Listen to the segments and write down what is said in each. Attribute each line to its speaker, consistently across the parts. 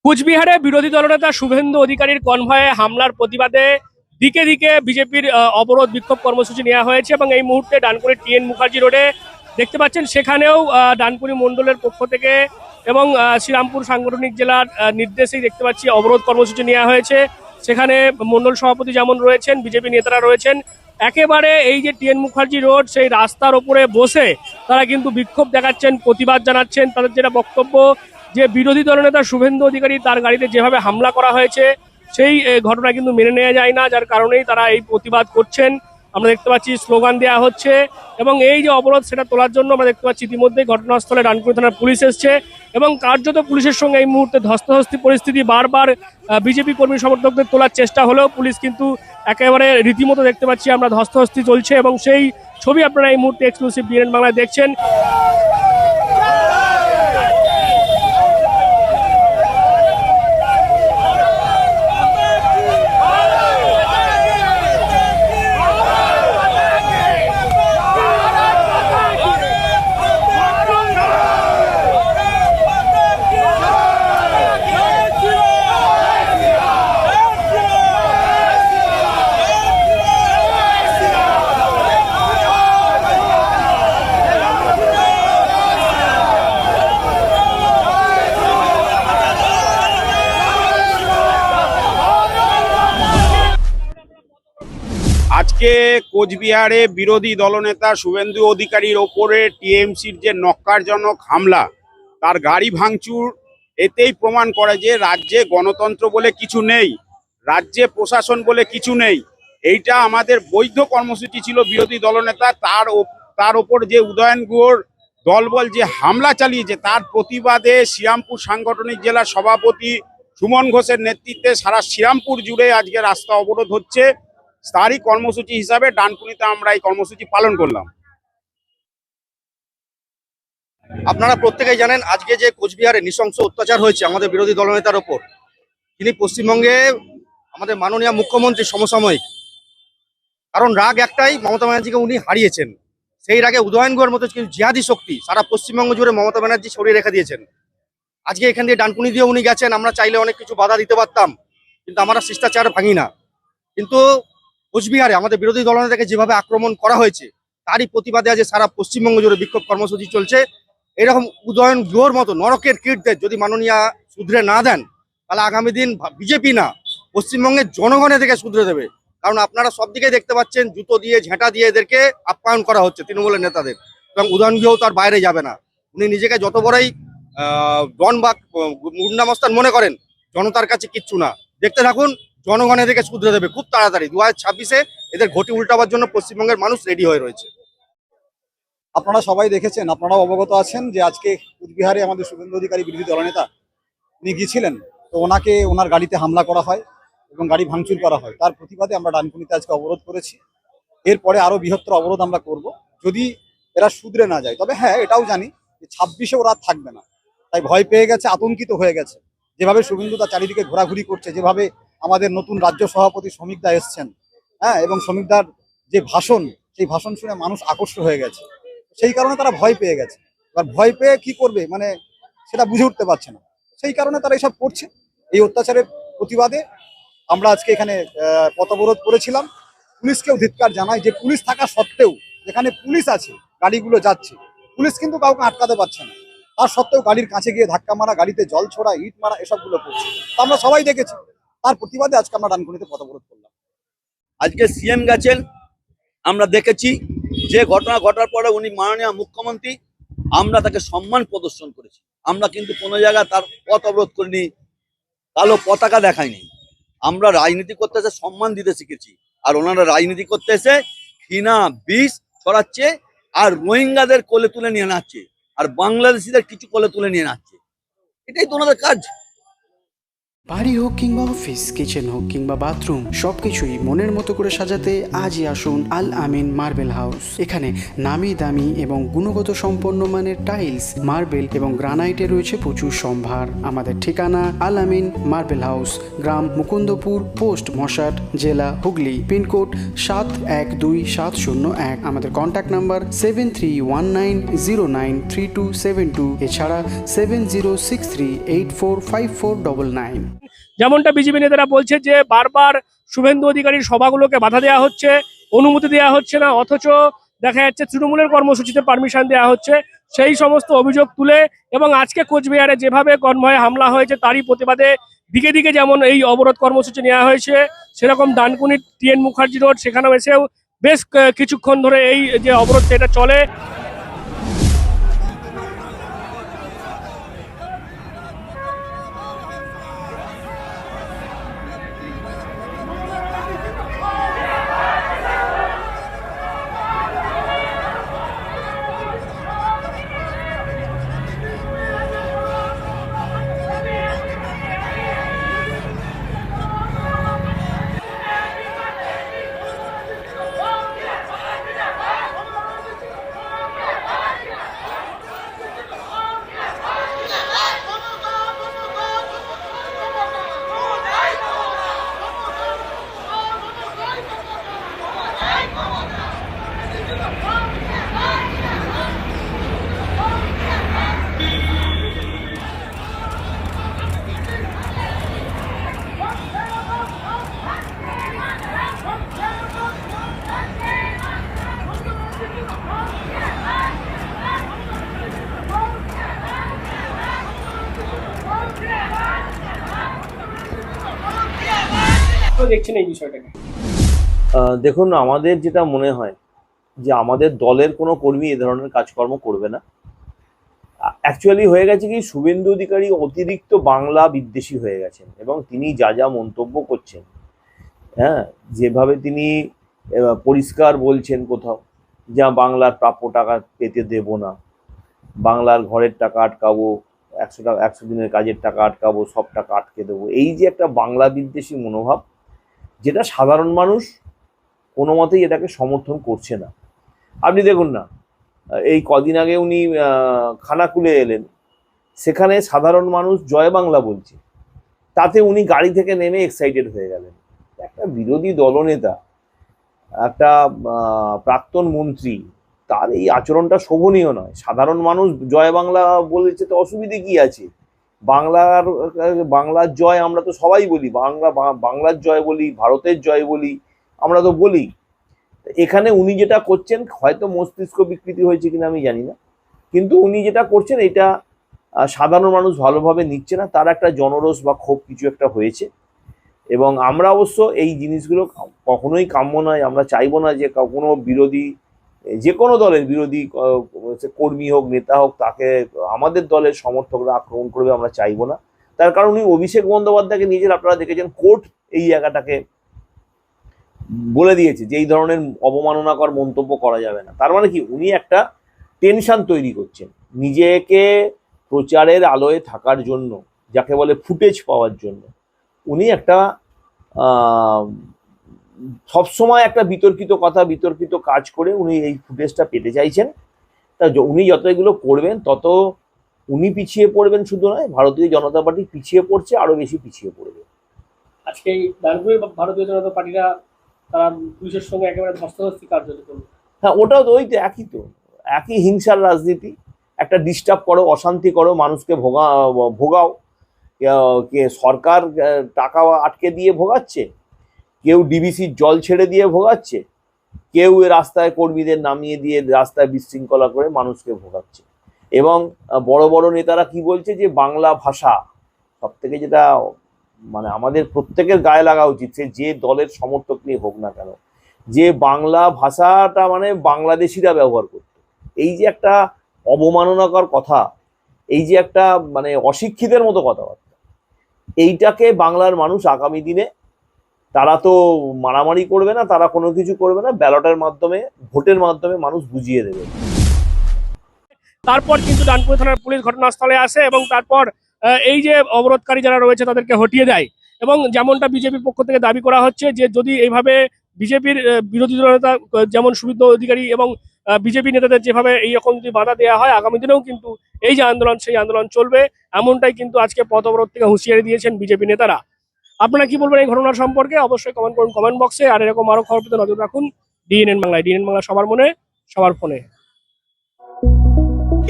Speaker 1: কুচবিহারে বিরোধী দলনেতা শুভেন্দু অধিকারীর কনভয়ে হামলার প্রতিবাদে দিকে দিকে বিজেপির অবরোধ বিক্ষোভ কর্মসূচি নেওয়া হয়েছে এবং এই মুহূর্তে ডানকুনি টিএন মুখার্জি রোডে দেখতে পাচ্ছেন সেখানেও ডানকুনি মণ্ডলের পক্ষ থেকে এবং শ্রীরামপুর সাংগঠনিক জেলার নির্দেশেই দেখতে পাচ্ছি অবরোধ কর্মসূচি নেওয়া হয়েছে। সেখানে মণ্ডল সভাপতি যেমন রয়েছেন, বিজেপি নেতারা রয়েছেন, একেবারে এই যে টিএন মুখার্জি রোড সেই রাস্তার ওপরে বসে তারা কিন্তু বিক্ষোভ দেখাচ্ছেন, প্রতিবাদ জানাচ্ছেন। তাদের যেটা বক্তব্য যে বিরোধী দলনেতা শুভেন্দু অধিকারী তার গাড়িতে যেভাবে হামলা করা হয়েছে সেই ঘটনা কিন্তু মেনে নেওয়া যায় না, যার কারণেই তারা এই প্রতিবাদ করছেন। আমরা দেখতে পাচ্ছি স্লোগান দেওয়া হচ্ছে এবং এই যে অবরোধ সেটা তোলার জন্য আমরা দেখতে পাচ্ছি ইতিমধ্যেই ঘটনাস্থলে ডানকুনি থানার পুলিশ এসছে এবং কার্যত পুলিশের সঙ্গে এই মুহূর্তে ধস্তাধস্তি পরিস্থিতি। বারবার বিজেপি কর্মী সমর্থকদের তোলার চেষ্টা হলেও পুলিশ কিন্তু একেবারে রীতিমতো দেখতে পাচ্ছি আমরা ধস্তাধস্তি চলছে এবং সেই ছবি আপনারা এই মুহূর্তে এক্সক্লুসিভ বিএনএন বাংলায় দেখছেন।
Speaker 2: আজকে কোচবিহারে বিরোধী দলনেতা শুভেন্দু অধিকারীর ওপরে টিএমসির যে ন্যক্কারজনক হামলা, তার গাড়ি ভাঙচুর, এতেই প্রমাণ করে যে রাজ্যে গণতন্ত্র বলে কিছু নেই, রাজ্যে প্রশাসন বলে কিছু নেই। এইটা আমাদের বৈধ কর্মসূচি ছিল বিরোধী দলনেতা, তার ওপর যে উদয়ন গুহর দলবল যে হামলা চালিয়েছে তার প্রতিবাদে শ্রীরামপুর সাংগঠনিক জেলার সভাপতি সুমন ঘোষের নেতৃত্বে সারা শ্রীরামপুর জুড়ে আজকে রাস্তা অবরোধ হচ্ছে। তারই কর্মসূচি হিসাবে ডানকুনিতে আমরা এই কর্মসূচি পালন করলাম।
Speaker 3: আপনারা প্রত্যেকেই জানেন আজকে যে কোচবিহারে নৃশংস অত্যাচার হয়েছে আমাদের বিরোধী দলনেতার ওপর, তিনি পশ্চিমবঙ্গে আমাদের মাননীয় মুখ্যমন্ত্রী সমসাময়িক। কারণ রাগ একটাই, মমতা ব্যানার্জিকে উনি হারিয়েছেন। সেই রাগে উদয়ন গুহার মতো কিছু জিহাদি শক্তি সারা পশ্চিমবঙ্গ জুড়ে মমতা ব্যানার্জি সরিয়ে রেখে দিয়েছেন। আজকে এখান দিয়ে ডানকুনি দিয়ে উনি গেছেন, আমরা চাইলে অনেক কিছু বাধা দিতে পারতাম, কিন্তু আমরা শিষ্টাচার ভাঙি না। কিন্তু কোচবিহারে আমাদের বিরোধী দলনেতাকে যেভাবে আক্রমণ করা হয়েছে তারই প্রতিবাদে আজ সারা পশ্চিমবঙ্গ জুড়ে বিক্ষোভ কর্মসূচি চলছে। এরকম উদয়ন গুহর মতো নরকের কীটদের যদি মাননীয় শুধরে না দেন, তাহলে আগামী দিন বিজেপি না পশ্চিমবঙ্গের জনগণের থেকে শুধরে দেবে। কারণ আপনারা সব দিকে দেখতে পাচ্ছেন জুতো দিয়ে ঝেঁটা দিয়ে এদেরকে আপ্যায়ন করা হচ্ছে তৃণমূলের নেতাদের, এবং উদয়ন গুহ তার বাইরে যাবে না। উনি নিজেকে যত বড়ই ডন বা গুন্ডামস্তান মনে করেন, জনতার কাছে কিচ্ছু না। দেখতে থাকুন, জনগণের থেকে শুধরে দেবে খুব তাড়াতাড়ি। 2026-এ এদের ঘটি উল্টাবার জন্য পশ্চিমবঙ্গের মানুষ রেডি হয়ে রয়েছে।
Speaker 4: আপনারা সবাই দেখেছেন, আপনারাও অবগত আছেন যে আজকে কুচবিহারে আমাদের শুভেন্দু অধিকারী বিরোধী দলনেতা উনি গিয়েছিলেন, তো ওনার গাড়িতে হামলা করা হয় এবং গাড়ি ভাঙচুর করা হয়। তার প্রতিবাদে আমরা ডানকুনিতে আজকে অবরোধ করেছি। এরপরে আরো বৃহত্তর অবরোধ আমরা করব যদি এরা শুধরে না যায়। তবে হ্যাঁ, এটাও জানি যে 26-এ ওরা থাকবে না, তাই ভয় পেয়ে গেছে, আতঙ্কিত হয়ে গেছে। যেভাবে শুভেন্দু তার চারিদিকে ঘোরাঘুরি করছে, যেভাবে আমাদের নতুন রাজ্য সভাপতি শ্রমিকদা এসছেন, হ্যাঁ, এবং শ্রমিকদার যে ভাষণ, সেই ভাষণ শুনে মানুষ আকর্ষিত হয়ে গেছে। সেই কারণে তারা ভয় পেয়ে গেছে। এবার ভয় পেয়ে কি করবে মানে সেটা বুঝে উঠতে পারছে না, সেই কারণে তারা এইসব করছে। এই অত্যাচারের প্রতিবাদে আমরা আজকে এখানে পথ অবরোধ করেছিলাম। পুলিশকেও ধিক্কার জানাই যে পুলিশ থাকা সত্ত্বেও, যেখানে পুলিশ আছে গাড়িগুলো যাচ্ছে, পুলিশ কিন্তু কাউকে আটকাতে পারছে না। তার সত্ত্বেও গাড়ির কাছে গিয়ে ধাক্কা মারা, গাড়িতে জল ছোড়া, ইট মারা, এসবগুলো করছে। তা আমরা সবাই দেখেছি। তার প্রতিবাদে আজকে আমরা ডানকুনিতে পথ অবরোধ করলাম।
Speaker 5: আজকে সিএম গেছেন, আমরা দেখেছি যে ঘটনা ঘটার পরে উনি মাননীয় মুখ্যমন্ত্রী, আমরা তাকে সম্মান প্রদর্শন করেছি। আমরা কিন্তু কোনো জায়গায় তার পথ অবরোধ করিনি, কালো পতাকা দেখায়নি। আমরা রাজনীতি করতে এসে সম্মান দিতে শিখেছি, আর ওনারা রাজনীতি করতে এসে ঘৃণা বিষ ছড়াচ্ছে আর রোহিঙ্গাদের কোলে তুলে নিয়ে নাচ্ছে আর বাংলাদেশিদের কিছু কোলে তুলে নিয়ে নাচ্ছে। এটাই তো ওনাদের কাজ।
Speaker 6: বাড়ি হোক কিংবা অফিস, কিচেন হোক কিংবা বাথরুম, সবকিছুই মনের মতো করে সাজাতে আজই আসুন আল আমিন মার্বেল হাউস। এখানে নামি দামি এবং গুণগত সম্পন্ন মানের টাইলস, মার্বেল এবং গ্রানাইটে রয়েছে প্রচুর সম্ভার। আমাদের ঠিকানা আল আমিন মার্বেল হাউস, গ্রাম মুকুন্দপুর, পোস্ট মশাট, জেলা হুগলি, পিনকোড 712701। আমাদের কন্ট্যাক্ট নাম্বার 7319093272, এছাড়া 7063845499।
Speaker 1: যেমনটা বিজেপি নেতারা বলছে যে বারবার শুভেন্দু অধিকারীর সভাগুলোকে বাধা দেওয়া হচ্ছে, অনুমতি দেওয়া হচ্ছে না, অথচ দেখা যাচ্ছে তৃণমূলের কর্মসূচিতে পারমিশন দেওয়া হচ্ছে। সেই সমস্ত অভিযোগ তুলে এবং আজকে কোচবিহারে যেভাবে কনভয়ে হামলা হয়েছে তারই প্রতিবাদে দিকে দিকে যেমন এই অবরোধ কর্মসূচি নেওয়া হয়েছে, সেরকম ডানকুনির টিএন মুখার্জি রোড সেখানেও এসেও বেশ কিছুক্ষণ ধরে এই যে অবরোধটা এটা চলে। দেখছেন এই বিষয়টাকে?
Speaker 5: দেখুন, আমাদের যেটা মনে হয় যে আমাদের দলের কোনো কর্মী এ ধরনের কাজকর্ম করবে না। অ্যাকচুয়ালি হয়ে গেছে কি, শুভেন্দু অধিকারী অতিরিক্ত বাংলা বিদ্বেষী হয়ে গেছেন এবং তিনি যা যা মন্তব্য করছেন, হ্যাঁ, যেভাবে তিনি পরিষ্কার বলছেন কোথাও যা বাংলার প্রাপ্য টাকা পেতে দেব না, বাংলার ঘরের টাকা আটকাবো, 100 দিনের কাজের টাকা আটকাবো, সব টাকা আটকে দেবো, এই যে একটা বাংলা বিদ্বেষী মনোভাব, যেটা সাধারণ মানুষ কোনো মতেই এটাকে সমর্থন করছে না। আপনি দেখুন না, এই কদিন আগে উনি খানাকুলে এলেন, সেখানে সাধারণ মানুষ জয় বাংলা বলছে, তাতে উনি গাড়ি থেকে নেমে এক্সাইটেড হয়ে গেলেন। একটা বিরোধী দলনেতা, একটা প্রাক্তন মন্ত্রী, তার এই আচরণটা শোভনীয় নয়। সাধারণ মানুষ জয় বাংলা বলেছে তো অসুবিধে কি আছে? বাংলার জয় আমরা তো সবাই বলি, বাংলার জয় বলি, ভারতের জয় বলি, আমরা তো বলি। এখানে উনি যেটা করছেন, হয়তো মস্তিষ্ক বিকৃতি হয়েছে কিনা আমি জানি না, কিন্তু উনি যেটা করছেন এটা সাধারণ মানুষ ভালোভাবে নিচ্ছে না। তার একটা জনরোষ বা ক্ষোভ কিছু একটা হয়েছে এবং আমরা অবশ্য এই জিনিসগুলো কখনোই কাম্য নয়। আমরা চাইবো না যে কোনো বিরোধী, যে কোনো দলের বিরোধী কর্মী হোক, নেতা হোক, তাকে আমাদের দলের সমর্থকরা আক্রমণ করবে, আমরা চাইবো না। তার কারণ উনি অভিষেক বন্দ্যোপাধ্যায়কে নিজের, আপনারা দেখেছেন, কোর্ট এই জায়গাটাকে বলে দিয়েছে যে এই ধরনের অবমাননাকর মন্তব্য করা যাবে না। তার মানে কি, উনি একটা টেনশন তৈরি করছেন নিজেকে প্রচারের আলোয় থাকার জন্য, যাকে বলে ফুটেজ পাওয়ার জন্য। উনি একটা সবসময় একটা বিতর্কিত কথা, বিতর্কিত কাজ করে উনি এই ফুটেজটা পেতে চাইছেন। তা উনি যত এগুলো করবেন তত উনি পিছিয়ে পড়বেন, শুধু নয়, ভারতীয় জনতা পার্টি পিছিয়ে পড়ছে, আরো বেশি পিছিয়ে পড়বে।
Speaker 1: আজকে এই ডানকুনির ভারতীয় জনতা পার্টিরা তারা পুলিশের সঙ্গে একেবারে ধস্তাধস্তি কার্যত করবে।
Speaker 5: হ্যাঁ, ওটাও তো ওই তো একই হিংসার রাজনীতি। একটা ডিস্টার্ব করো, অশান্তি করো, মানুষকে ভোগাও। কে সরকার টাকা আটকে দিয়ে ভোগাচ্ছে, কেউ ডিবিসির জল ছেড়ে দিয়ে ভোগাচ্ছে, কেউ রাস্তায় কর্মীদের নামিয়ে দিয়ে রাস্তায় বিশৃঙ্খলা করে মানুষকে ভোগাচ্ছে। এবং বড় বড় নেতারা কি বলছে যে বাংলা ভাষা, সব থেকে যেটা মানে আমাদের প্রত্যেকের গায়ে লাগা উচিত, সে যে দলের সমর্থক নিয়ে হোক না কেন, যে বাংলা ভাষাটা মানে বাংলাদেশিরা ব্যবহার করত। এই যে একটা অবমাননাকর কথা, এই যে একটা মানে অশিক্ষিতের মতো কথাবার্তা, এইটাকে বাংলার মানুষ আগামী দিনে, তারা তো মারামারি করবে না, তারা কোনো কিছু করবে না, ব্যালটের মাধ্যমে, ভোটের মাধ্যমে মানুষ বুঝিয়ে দেবে।
Speaker 1: তারপর কিন্তু ডানকুনি থানার পুলিশ ঘটনাস্থলে আসে এবং তারপর এই যে অবরোধকারী যারা রয়েছে তাদেরকে হটিয়ে দেয়। এবং যেমনটা বিজেপির পক্ষ থেকে দাবি করা হচ্ছে যে যদি এইভাবে বিজেপির বিরোধী দলনেতা যেমন শুভেন্দু অধিকারী এবং বিজেপি নেতাদের যেভাবে এইরকম যদি বাধা দেওয়া হয়, আগামী দিনেও কিন্তু এই যে আন্দোলন সেই আন্দোলন চলবে, এমনটাই কিন্তু আজকে পথ অবরোধ থেকে হুঁশিয়ারি দিয়েছেন বিজেপি নেতারা। আপনারা কি বলবেন এই ঘটনা সম্পর্কে? অবশ্যই কমেন্ট করুন কমেন্ট বক্সে। আর এরকম আরো খবর পেতে নজর রাখুন ডিএনএন বাংলায়। ডিএনএন বাংলা সবার মনে সবার ফোনে।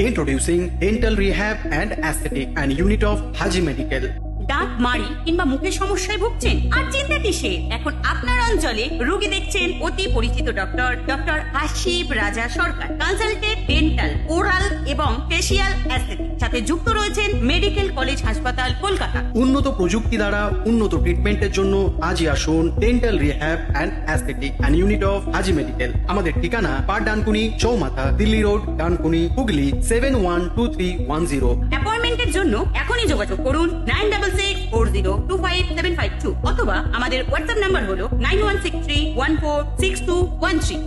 Speaker 6: Introducing Dental Rehab and Aesthetic and Unit of Haji Medical.
Speaker 7: দাঁত মাড়ি কিংবা মুখের সমস্যায় ভুগছেন? আর চিন্তা কিসের? এখন আপনার অঞ্চলে রোগী দেখছেন অতি পরিচিত ডক্টর হাসিব রাজা সরকার। কনসালটেন্ট ডেন্টাল, ওরাল এবং ফেসিয়াল অ্যাসথেটিক, সাথে যুক্ত রয়েছেন মেডিকেল কলেজ হাসপাতাল কলকাতা।
Speaker 6: উন্নত প্রযুক্তি দ্বারা উন্নত ট্রিটমেন্টের জন্য আজই আসুন dental rehab and aesthetic and unit of Haji medical. আমাদের ঠিকানা পার ডানকুনি চৌমাথা, দিল্লি রোড, ডানকুনি, হুগলি 712310।
Speaker 7: অ্যাপয়েন্টমেন্টের জন্য এখনই যোগাযোগ করুন 9664025752 অথবা আমাদের হোয়াটসঅ্যাপ নাম্বার হলো 9163146213।